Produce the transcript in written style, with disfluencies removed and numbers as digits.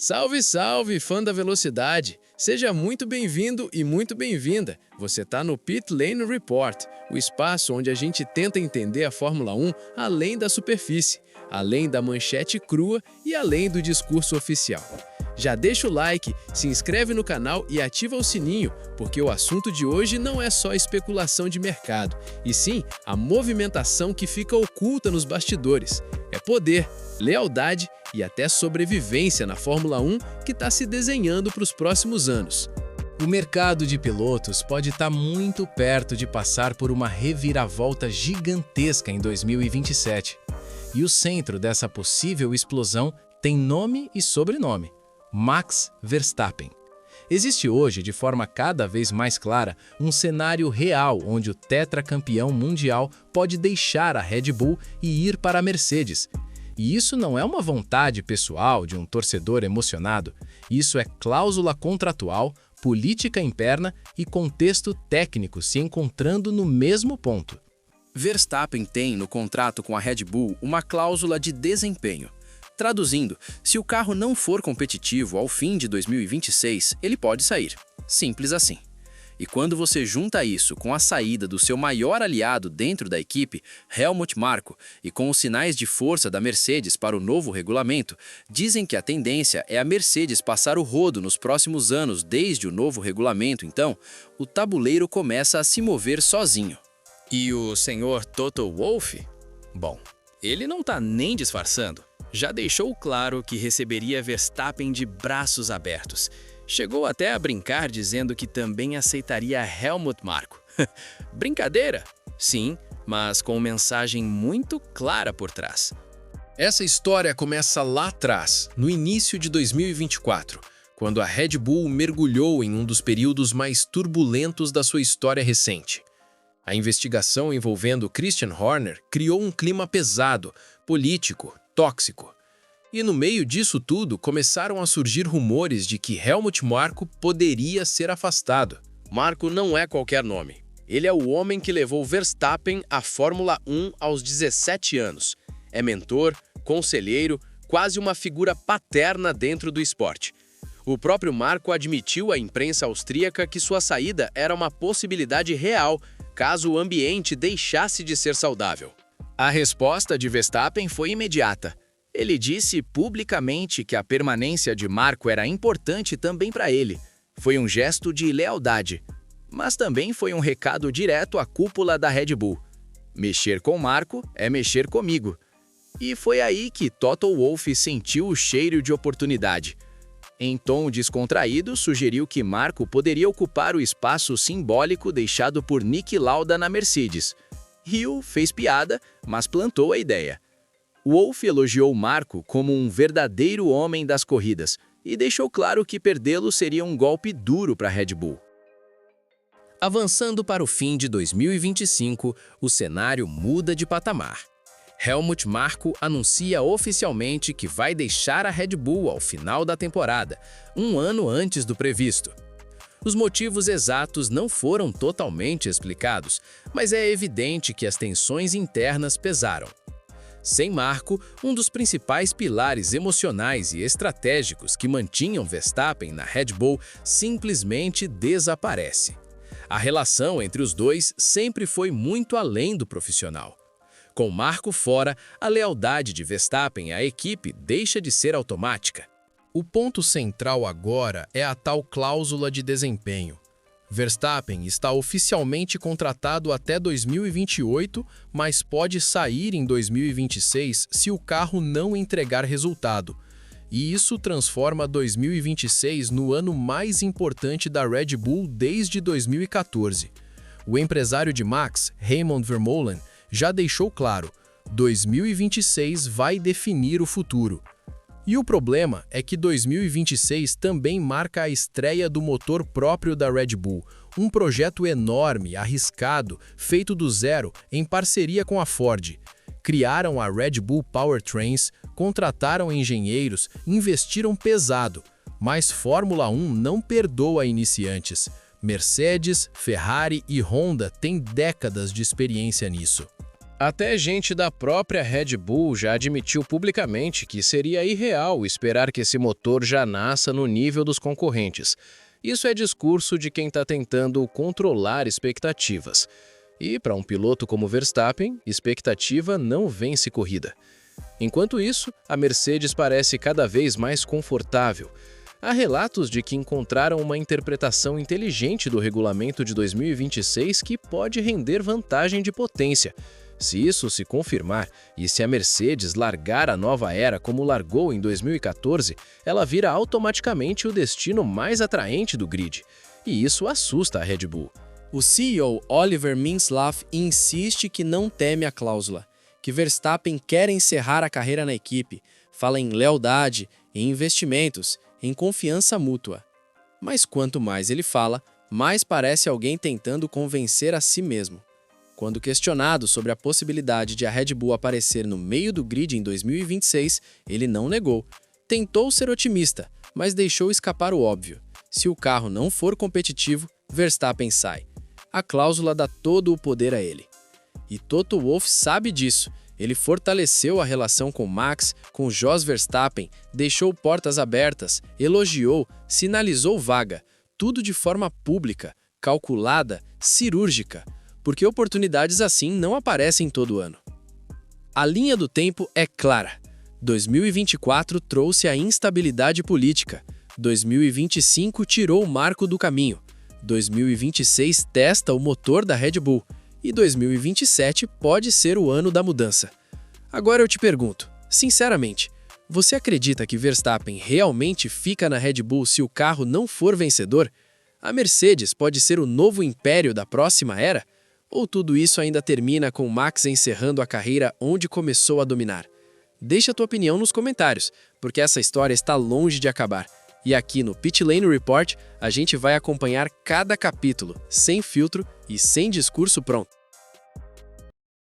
Salve, salve, fã da velocidade! Seja muito bem-vindo e muito bem-vinda. Você está no Pit Lane Report, o espaço onde a gente tenta entender a Fórmula 1 além da superfície, além da manchete crua e além do discurso oficial. Já deixa o like, se inscreve no canal e ativa o sininho, porque o assunto de hoje não é só especulação de mercado, e sim a movimentação que fica oculta nos bastidores. É poder, lealdade e até sobrevivência na Fórmula 1 que está se desenhando para os próximos anos. O mercado de pilotos pode estar muito perto de passar por uma reviravolta gigantesca em 2027. E o centro dessa possível explosão tem nome e sobrenome: Max Verstappen. Existe hoje, de forma cada vez mais clara, um cenário real onde o tetracampeão mundial pode deixar a Red Bull e ir para a Mercedes. E isso não é uma vontade pessoal de um torcedor emocionado. Isso é cláusula contratual, política interna e contexto técnico se encontrando no mesmo ponto. Verstappen tem no contrato com a Red Bull uma cláusula de desempenho. Traduzindo, se o carro não for competitivo ao fim de 2026, ele pode sair. Simples assim. E quando você junta isso com a saída do seu maior aliado dentro da equipe, Helmut Marko, e com os sinais de força da Mercedes para o novo regulamento, dizem que a tendência é a Mercedes passar o rodo nos próximos anos desde o novo regulamento, então, o tabuleiro começa a se mover sozinho. E o senhor Toto Wolff? Bom, ele não tá nem disfarçando. Já deixou claro que receberia Verstappen de braços abertos. Chegou até a brincar dizendo que também aceitaria Helmut Marko. Brincadeira? Sim, mas com mensagem muito clara por trás. Essa história começa lá atrás, no início de 2024, quando a Red Bull mergulhou em um dos períodos mais turbulentos da sua história recente. A investigação envolvendo Christian Horner criou um clima pesado, político, tóxico. E no meio disso tudo, começaram a surgir rumores de que Helmut Marko poderia ser afastado. Marko não é qualquer nome. Ele é o homem que levou Verstappen à Fórmula 1 aos 17 anos. É mentor, conselheiro, quase uma figura paterna dentro do esporte. O próprio Marko admitiu à imprensa austríaca que sua saída era uma possibilidade real, caso o ambiente deixasse de ser saudável. A resposta de Verstappen foi imediata. Ele disse publicamente que a permanência de Marko era importante também para ele. Foi um gesto de lealdade. Mas também foi um recado direto à cúpula da Red Bull. Mexer com Marko é mexer comigo. E foi aí que Toto Wolff sentiu o cheiro de oportunidade. Em tom descontraído, sugeriu que Marko poderia ocupar o espaço simbólico deixado por Niki Lauda na Mercedes. Hill fez piada, mas plantou a ideia. Wolff elogiou Marko como um verdadeiro homem das corridas e deixou claro que perdê-lo seria um golpe duro para a Red Bull. Avançando para o fim de 2025, o cenário muda de patamar. Helmut Marko anuncia oficialmente que vai deixar a Red Bull ao final da temporada, um ano antes do previsto. Os motivos exatos não foram totalmente explicados, mas é evidente que as tensões internas pesaram. Sem Marko, um dos principais pilares emocionais e estratégicos que mantinham Verstappen na Red Bull simplesmente desaparece. A relação entre os dois sempre foi muito além do profissional. Com Marko fora, a lealdade de Verstappen à equipe deixa de ser automática. O ponto central agora é a tal cláusula de desempenho. Verstappen está oficialmente contratado até 2028, mas pode sair em 2026 se o carro não entregar resultado. E isso transforma 2026 no ano mais importante da Red Bull desde 2014. O empresário de Max, Raymond Vermeulen, já deixou claro: 2026 vai definir o futuro. E o problema é que 2026 também marca a estreia do motor próprio da Red Bull, um projeto enorme, arriscado, feito do zero em parceria com a Ford. Criaram a Red Bull Powertrains, contrataram engenheiros, investiram pesado, mas Fórmula 1 não perdoa iniciantes. Mercedes, Ferrari e Honda têm décadas de experiência nisso. Até gente da própria Red Bull já admitiu publicamente que seria irreal esperar que esse motor já nasça no nível dos concorrentes. Isso é discurso de quem está tentando controlar expectativas. E para um piloto como Verstappen, expectativa não vence corrida. Enquanto isso, a Mercedes parece cada vez mais confortável. Há relatos de que encontraram uma interpretação inteligente do regulamento de 2026 que pode render vantagem de potência. Se isso se confirmar e se a Mercedes largar a nova era como largou em 2014, ela vira automaticamente o destino mais atraente do grid. E isso assusta a Red Bull. O CEO Oliver Mintzlaff insiste que não teme a cláusula, que Verstappen quer encerrar a carreira na equipe, fala em lealdade, em investimentos, em confiança mútua. Mas quanto mais ele fala, mais parece alguém tentando convencer a si mesmo. Quando questionado sobre a possibilidade de a Red Bull aparecer no meio do grid em 2026, ele não negou. Tentou ser otimista, mas deixou escapar o óbvio. Se o carro não for competitivo, Verstappen sai. A cláusula dá todo o poder a ele. E Toto Wolff sabe disso. Ele fortaleceu a relação com Max, com Jos Verstappen, deixou portas abertas, elogiou, sinalizou vaga. Tudo de forma pública, calculada, cirúrgica. Porque oportunidades assim não aparecem todo ano. A linha do tempo é clara. 2024 trouxe a instabilidade política. 2025 tirou o Marco do caminho. 2026 testa o motor da Red Bull. E 2027 pode ser o ano da mudança. Agora eu te pergunto, sinceramente, você acredita que Verstappen realmente fica na Red Bull se o carro não for vencedor? A Mercedes pode ser o novo império da próxima era? Ou tudo isso ainda termina com Max encerrando a carreira onde começou a dominar? Deixa a tua opinião nos comentários, porque essa história está longe de acabar. E aqui no Pit Lane Report, a gente vai acompanhar cada capítulo, sem filtro e sem discurso pronto.